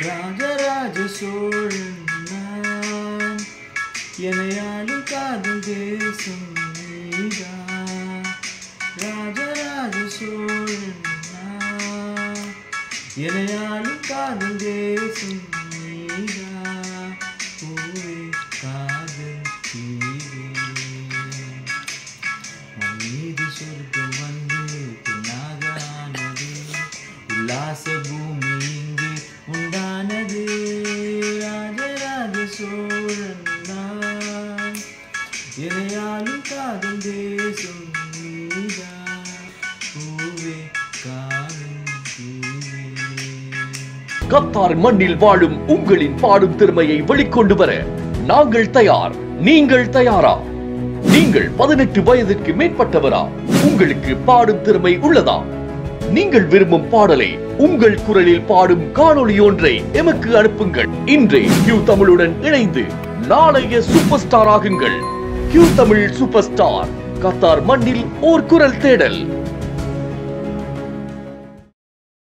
ராஜராஜ சோழன் நான், எனையாளும் காதல் தேசம் நீதான். ராஜராஜ சோழன் நான், எனையாளும் காதல் தேசம் நீதான். பூவே காதல் தீவே, மண் மீது சொர்க்கம் வந்து பின்னாக ஆனது, உல்லாச பூமி இங்கு உண்டானது. ராஜராஜ சோழன் நான், எனையாளும் காதல் தேசம் நீதான். பூவே காதல் தீவே. கத்தார் மண்ணில் வாழும் உங்களின் பாடும் திறமையை வெளிக்கொண்டு வர நாங்கள் தயார். நீங்கள் தயாரா? நீங்கள் 18 வயதிற்கு மேற்பட்டவரா? உங்களுக்கு பாடும் திறமை உள்ளதா? நீங்கள் விரும்பும் பாடலை உங்கள் குரலில் பாடும் காணொளி ஒன்றை எமக்கு அனுப்புங்கள். இன்றே Q தமிழுடன் இணைந்து நாளைய சூப்பர் ஸ்டார் ஆகுங்கள். Q Tamil super star, Qatar மண்ணில் ஓர் குரல் தேடல்.